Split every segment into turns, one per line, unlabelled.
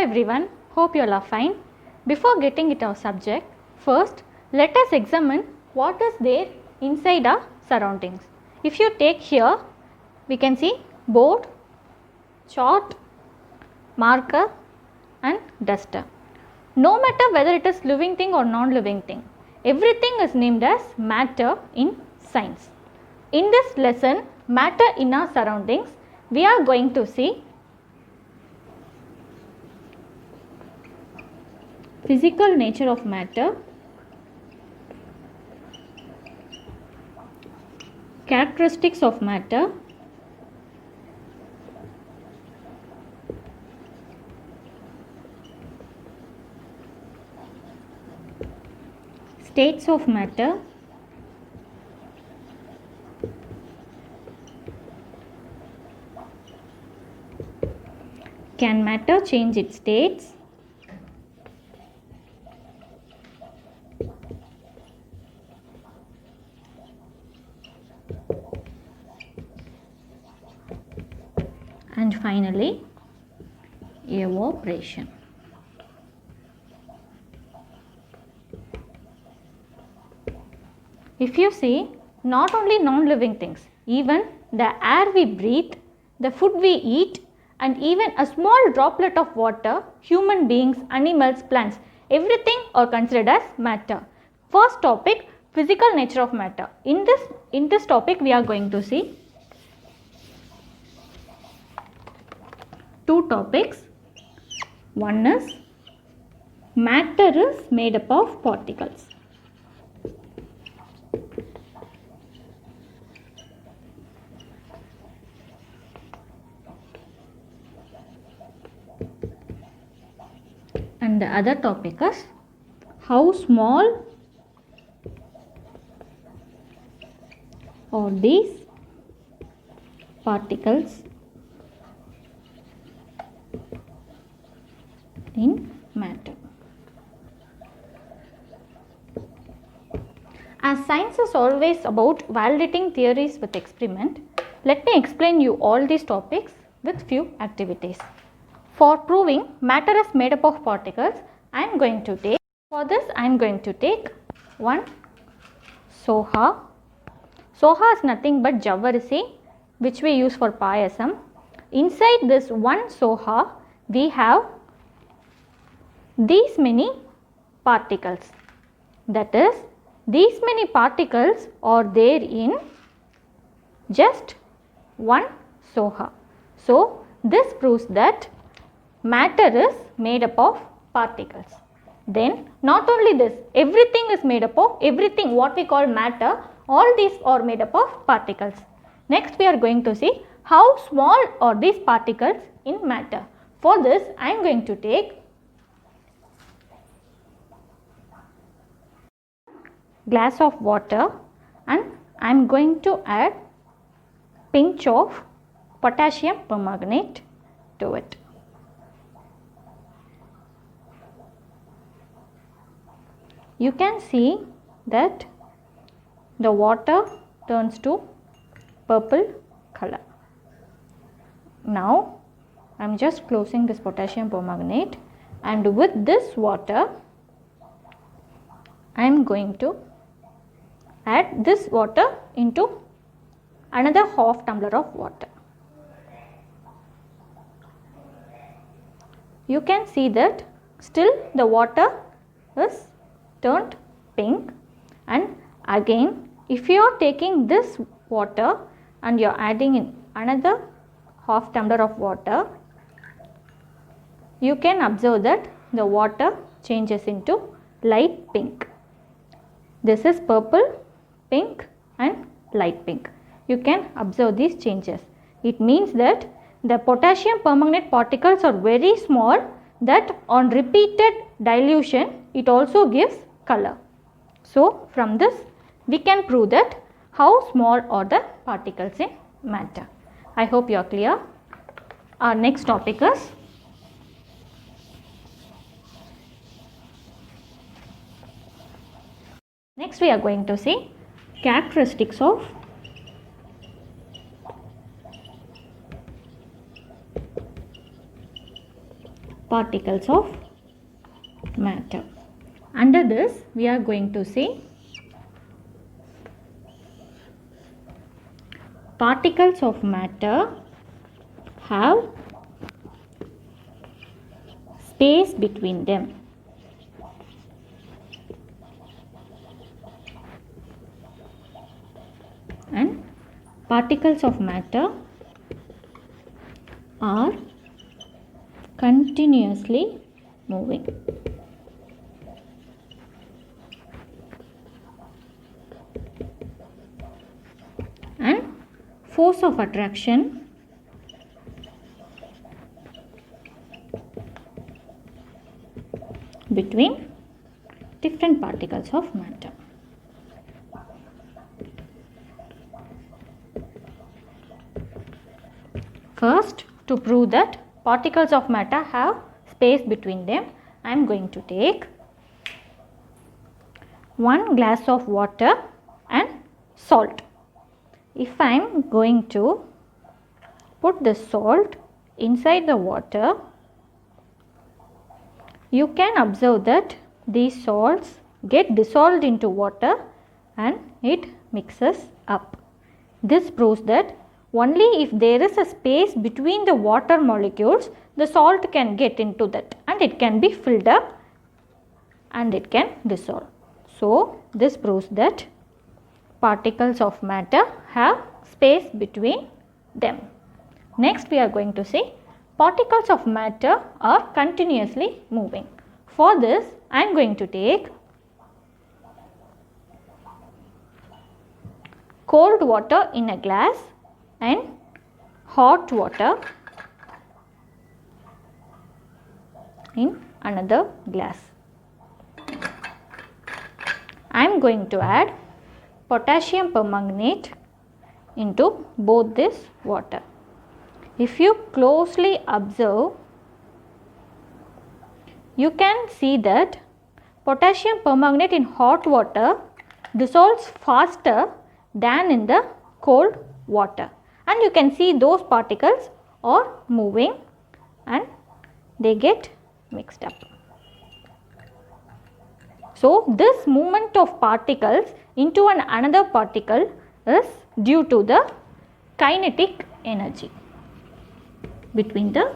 everyone, hope you all are fine. Before getting into our subject, first let us examine what is there inside our surroundings. If you take here, we can see board, chart, marker and duster. No matter whether it is living thing or non-living thing, everything is named as matter in science. In this lesson, matter in our surroundings, we are going to see physical nature of matter, characteristics of matter, states of matter, can matter change its states, and finally evaporation. If you see, not only non-living things, even the air we breathe, the food we eat and even a small droplet of water, human beings, animals, plants, everything are considered as matter. First topic, physical nature of matter. In this topic we are going to see two topics. One is matter is made up of particles. And the other topic is how small are these particles in matter. As science is always about validating theories with experiment, let me explain you all these topics with few activities. For proving matter is made up of particles, I am going to take one soha. Soha is nothing but javarisi which we use for payasam. Inside this one soha we have these many particles. That is, these many particles are there in just one soha. So, this proves that matter is made up of particles. Then not only this, everything is made up of everything what we call matter, all these are made up of particles. Next we are going to see how small are these particles in matter. For this I am going to take glass of water and I am going to add pinch of potassium permanganate to it. You can see that the water turns to purple color. Now I am just closing this potassium permanganate and with this water I am going to add this water into another half tumbler of water. You can see that still the water is turned pink, and again if you are taking this water and you are adding in another half tumbler of water, you can observe that the water changes into light pink. This is purple, pink and light pink. You can observe these changes. It means that the potassium permanganate particles are very small, that on repeated dilution it also gives color. So, from this we can prove that how small are the particles in matter. I hope you are clear. Our next topic is next we are going to see characteristics of particles of matter. Under this, we are going to see particles of matter have space between them. And particles of matter are continuously moving. And force of attraction between different particles of matter. First, to prove that particles of matter have space between them, I am going to take 1 glass of water and salt. If I am going to put the salt inside the water, you can observe that these salts get dissolved into water and it mixes up. This proves that only if there is a space between the water molecules, the salt can get into that and it can be filled up and it can dissolve. So, this proves that particles of matter have space between them. Next, we are going to see particles of matter are continuously moving. For this, I am going to take cold water in a glass and hot water in another glass. I am going to add potassium permanganate into both this water. If you closely observe, you can see that potassium permanganate in hot water dissolves faster than in the cold water, and you can see those particles are moving and they get mixed up. So, this movement of particles into another particle is due to the kinetic energy between the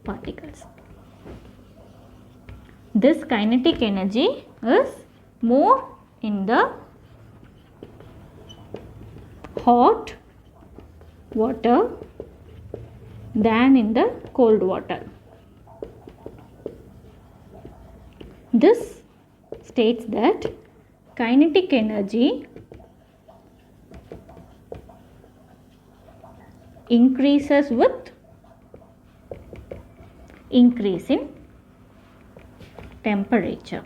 particles. This kinetic energy is more in the hot water than in the cold water. This states that kinetic energy increases with increase in temperature.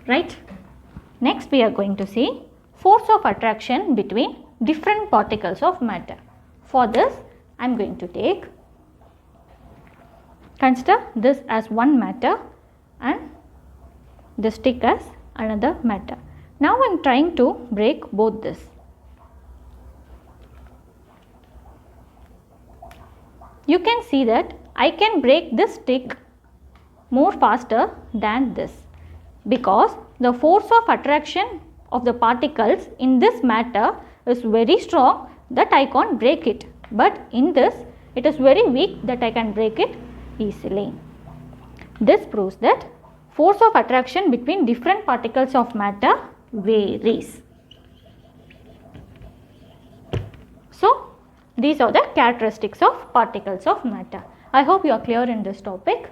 Right? Next, we are going to see force of attraction between different particles of matter. For this, I am going to consider this as one matter and the stick as another matter. Now, I am trying to break both this. You can see that I can break this stick more faster than this, because the force of attraction of the particles in this matter is very strong that I can't break it, but in this it is very weak that I can break it easily. This proves that force of attraction between different particles of matter varies. So, these are the characteristics of particles of matter. I hope you are clear in this topic.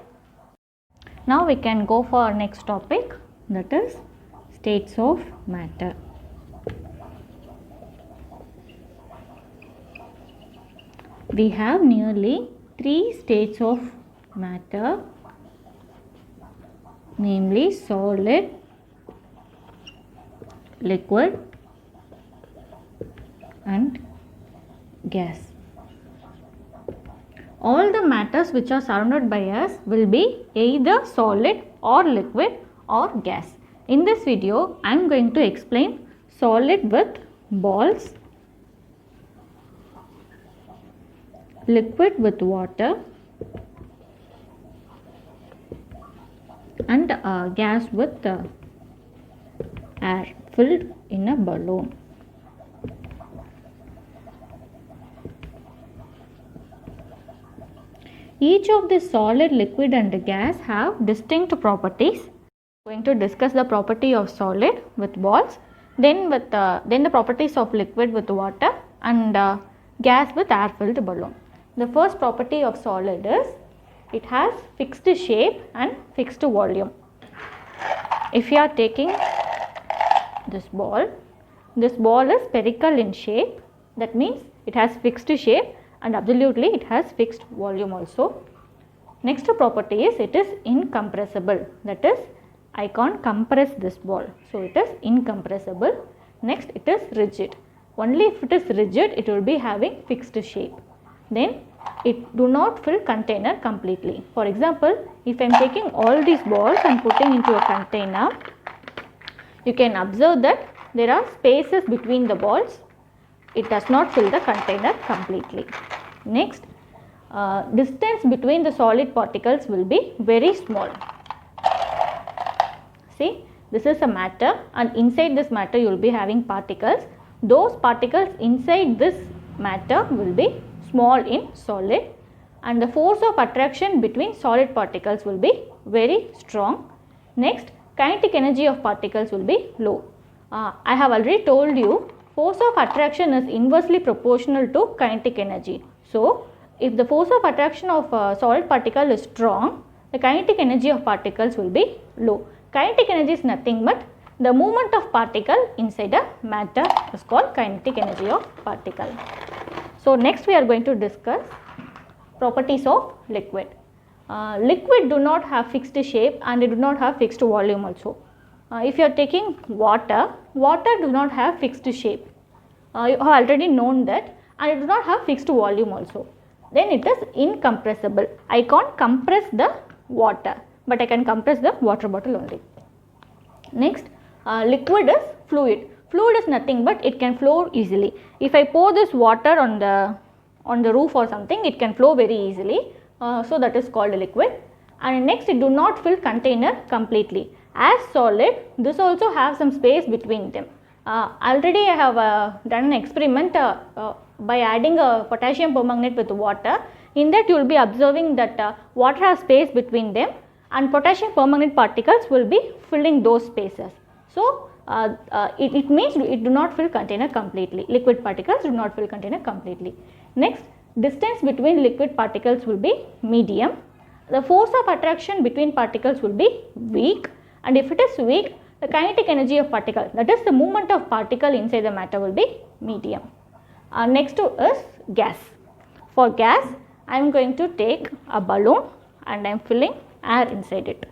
Now we can go for our next topic, that is states of matter. We have nearly 3 states of matter, namely solid, liquid and gas. All the matters which are surrounded by us will be either solid or liquid or gas. In this video, I am going to explain solid with balls, liquid with water and gas with air filled in a balloon. Each of the solid, liquid and gas have distinct properties. We are going to discuss the property of solid with balls, then the properties of liquid with water, and gas with air filled balloon. The first property of solid is it has fixed shape and fixed volume. If you are taking this ball is spherical in shape, that means it has fixed shape and absolutely it has fixed volume also. Next property is it is incompressible, that is I can't compress this ball, so it is incompressible. Next it is rigid, only if it is rigid it will be having fixed shape. Then it do not fill container completely. For example, if I am taking all these balls and putting into a container, you can observe that there are spaces between the balls. It does not fill the container completely. Next, distance between the solid particles will be very small. See, this is a matter and inside this matter you will be having particles. Those particles inside this matter will be small in solid, and the force of attraction between solid particles will be very strong. Next, kinetic energy of particles will be low. I have already told you force of attraction is inversely proportional to kinetic energy. So, if the force of attraction of a solid particle is strong, the kinetic energy of particles will be low. Kinetic energy is nothing but the movement of particle inside a matter is called kinetic energy of particle. So, next we are going to discuss properties of liquid. Liquid do not have fixed shape and they do not have fixed volume also. If you are taking water do not have fixed shape. You have already known that, and it does not have fixed volume also. Then it is incompressible. I can't compress the water, but I can compress the water bottle only. Next, liquid is fluid. Fluid is nothing but it can flow easily. If I pour this water on the roof or something, it can flow very easily. So that is called a liquid. And next, it do not fill container completely. As solid, this also have some space between them. Already I have done an experiment by adding a potassium permanganate with water. In that you will be observing that water has space between them and potassium permanganate particles will be filling those spaces. So, it means it do not fill container completely. Liquid particles do not fill container completely. Next, distance between liquid particles will be medium. The force of attraction between particles will be weak, and if it is weak, the kinetic energy of particle, that is the movement of particle inside the matter, will be medium. Next is gas. For gas, I am going to take a balloon and I am filling air inside it.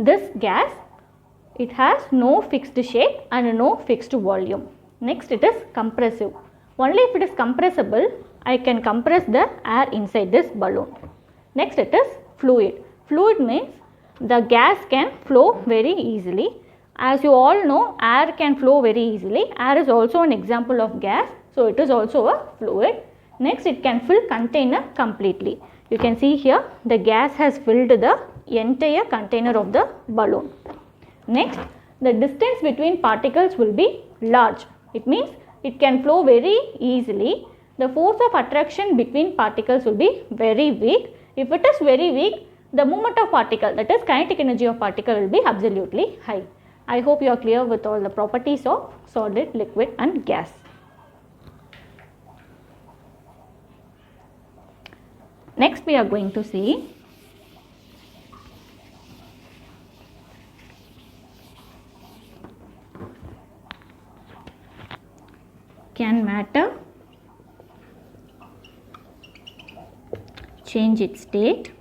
This gas, it has no fixed shape and no fixed volume. Next, it is compressive. Only if it is compressible, I can compress the air inside this balloon. Next, it is fluid. Fluid means the gas can flow very easily. As you all know, air can flow very easily. Air is also an example of gas, so it is also a fluid. Next, it can fill container completely. You can see here the gas has filled the entire container of the balloon. Next, the distance between particles will be large. It means it can flow very easily. The force of attraction between particles will be very weak. If it is very weak, the movement of particle, that is kinetic energy of particle, will be absolutely high. I hope you are clear with all the properties of solid, liquid and gas. Next, we are going to see can matter change its state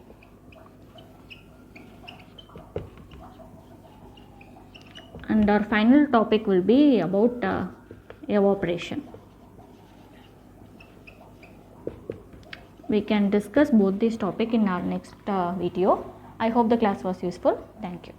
and our final topic will be about evaporation. We can discuss both these topics in our next video. I hope the class was useful. Thank you.